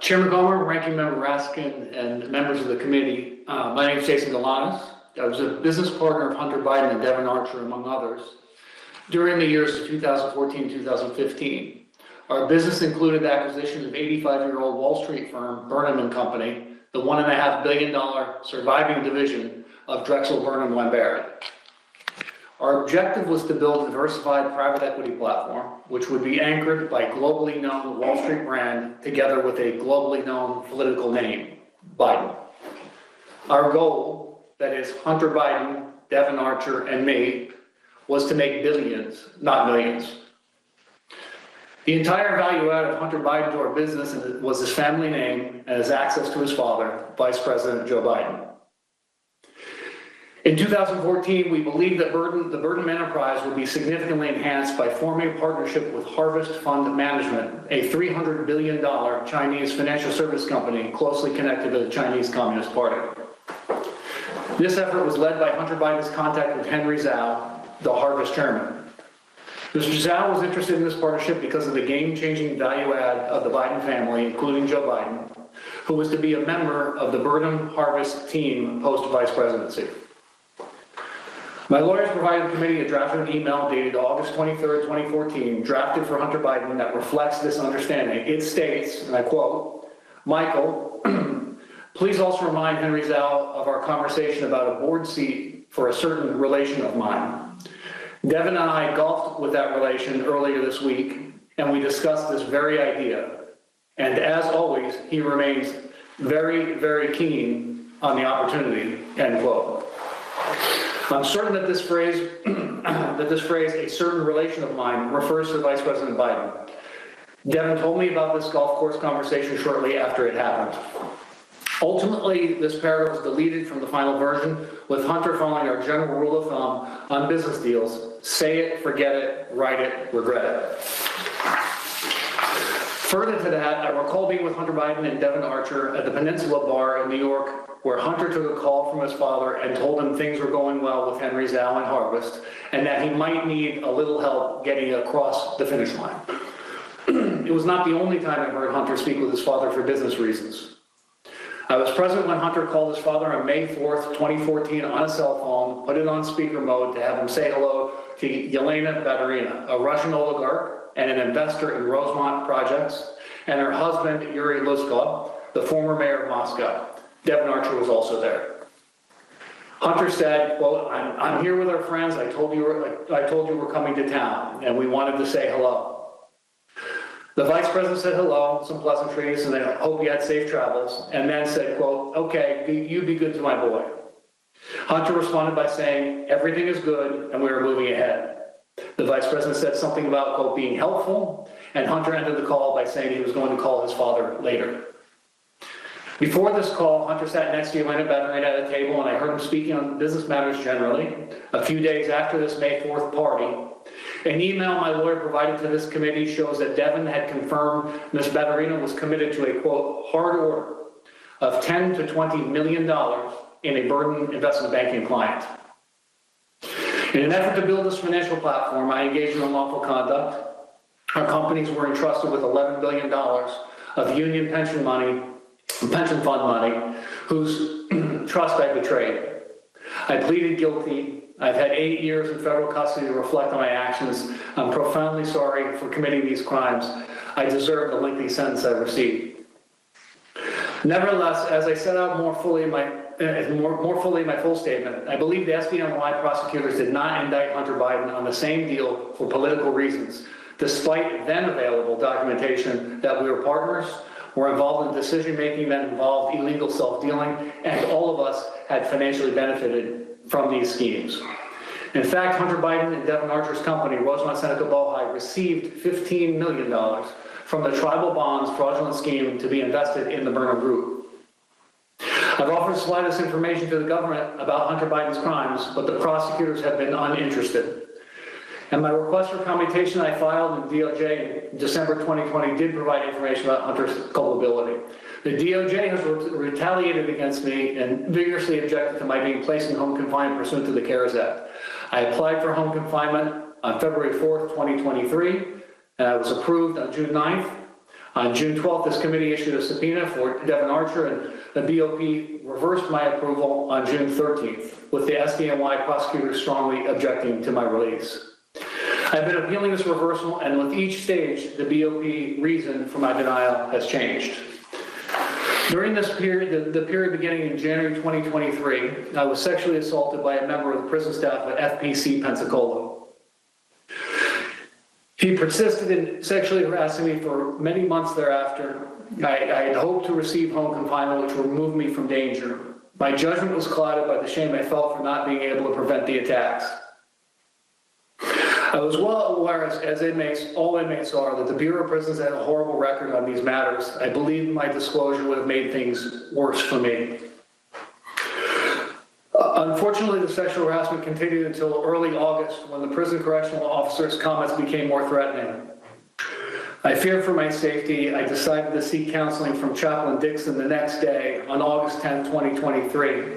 Chairman Gomer, Ranking Member Raskin, and members of the committee, my name is Jason Galanis. I was a business partner of Hunter Biden and Devon Archer, among others, during the years of 2014-2015. Our business included the acquisition of 85-year-old Wall Street firm Burnham & Company, the $1.5 billion surviving division of Drexel Burnham Lambert. Our objective was to build a diversified private equity platform, which would be anchored by globally known Wall Street brand together with a globally known political name, Biden. Our goal, that is Hunter Biden, Devon Archer, and me, was to make billions, not millions. The entire value add of Hunter Biden to our business was his family name and his access to his father, Vice President Joe Biden. In 2014, we believed that the Burnham enterprise would be significantly enhanced by forming a partnership with Harvest Fund Management, a $300 billion Chinese financial service company closely connected to the Chinese Communist Party. This effort was led by Hunter Biden's contact with Henry Zhao, the Harvest chairman. Mr. Zhao was interested in this partnership because of the game-changing value add of the Biden family, including Joe Biden, who was to be a member of the Burnham Harvest team post-vice presidency. My lawyers provided the committee a drafted email dated August 23rd, 2014, drafted for Hunter Biden that reflects this understanding. It states, and I quote, "Michael, please also remind Henry Zhao of our conversation about a board seat for a certain relation of mine. Devon and I golfed with that relation earlier this week, and we discussed this very idea. And as always, he remains very, very keen on the opportunity," end quote. I'm certain that this phrase, a certain relation of mine, refers to Vice President Biden. Devon told me about this golf course conversation shortly after it happened. Ultimately, this paragraph was deleted from the final version, with Hunter following our general rule of thumb on business deals: say it, forget it, write it, regret it. Further to that, I recall being with Hunter Biden and Devon Archer at the Peninsula Bar in New York, where Hunter took a call from his father and told him things were going well with Henry Zhao and Harvest, and that he might need a little help getting across the finish line. It was not the only time I heard Hunter speak with his father for business reasons. I was present when Hunter called his father on May 4th, 2014 on a cell phone, put it on speaker mode to have him say hello to Yelena Baturina, a Russian oligarch and an investor in Rosemont projects, and her husband, Yuri Luzkov, the former mayor of Moscow. Devon Archer was also there. Hunter said, quote, I'm here with our friends. I told you we're coming to town, and we wanted to say hello. The vice president said hello, some pleasantries, and I hope you had safe travels, and then said, quote, okay, you be good to my boy. Hunter responded by saying, everything is good, and we are moving ahead. The vice president said something about, quote, being helpful, and Hunter ended the call by saying he was going to call his father later. Before this call, Hunter sat next to Yelena Baturina at a table, and I heard him speaking on business matters generally. A few days after this May 4th party, an email my lawyer provided to this committee shows that Devon had confirmed Ms. Baturina was committed to a, quote, hard order of $10 to $20 million in a burden investment banking client. In an effort to build this financial platform, I engaged in unlawful conduct. Our companies were entrusted with $11 billion of union pension fund money, whose trust I betrayed. I pleaded guilty. I've had 8 years in federal custody to reflect on my actions. I'm profoundly sorry for committing these crimes. I deserve the lengthy sentence I received. Nevertheless, as I set out more fully in my full statement, I believe the SDNY prosecutors did not indict Hunter Biden on the same deal for political reasons, despite then available documentation that we were partners, were involved in decision-making that involved illegal self-dealing, and all of us had financially benefited from these schemes. In fact, Hunter Biden and Devon Archer's company, Rosemont Seneca Bohai, received $15 million from the tribal bonds fraudulent scheme to be invested in the Burnham Group. I've offered to supply this information to the government about Hunter Biden's crimes, but the prosecutors have been uninterested. And my request for commutation I filed in DOJ in December 2020 did provide information about Hunter's culpability. The DOJ has retaliated against me and vigorously objected to my being placed in home confinement pursuant to the CARES Act. I applied for home confinement on February 4th, 2023, and I was approved on June 9th. On June 12th, this committee issued a subpoena for Devon Archer, and the BOP reversed my approval on June 13th, with the SDNY prosecutor strongly objecting to my release. I've been appealing this reversal, and with each stage, the BOP reason for my denial has changed. During this period, the period beginning in January 2023, I was sexually assaulted by a member of the prison staff at FPC Pensacola. He persisted in sexually harassing me for many months thereafter. I had hoped to receive home confinement, which would remove me from danger. My judgment was clouded by the shame I felt for not being able to prevent the attacks. I was well aware, as inmates, all inmates are, that the Bureau of Prisons had a horrible record on these matters. I believe my disclosure would have made things worse for me. Unfortunately, the sexual harassment continued until early August, when the prison correctional officer's comments became more threatening. I feared for my safety. I decided to seek counseling from Chaplain Dixon the next day, on August 10, 2023.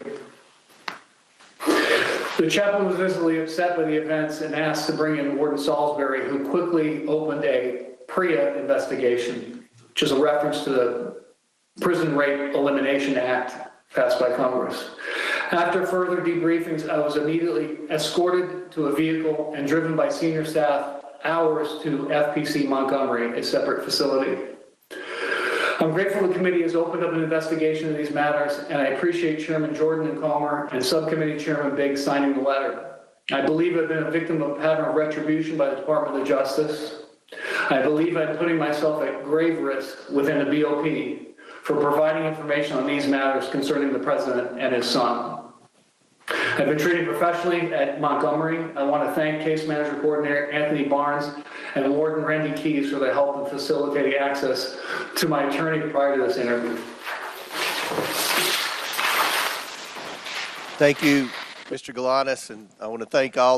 The chaplain was visibly upset by the events and asked to bring in Warden Salisbury, who quickly opened a PREA investigation, which is a reference to the Prison Rape Elimination Act passed by Congress. After further debriefings, I was immediately escorted to a vehicle and driven by senior staff hours to FPC Montgomery, a separate facility. I'm grateful the committee has opened up an investigation of these matters, and I appreciate Chairman Jordan and Comer and Subcommittee Chairman Biggs signing the letter. I believe I've been a victim of a pattern of retribution by the Department of Justice. I believe I'm putting myself at grave risk within the BOP for providing information on these matters concerning the president and his son. I've been treated professionally at Montgomery. I want to thank Case Manager Coordinator Anthony Barnes and Warden Randy Keys for their help in facilitating access to my attorney prior to this interview. Thank you, Mr. Galanis, and I want to thank all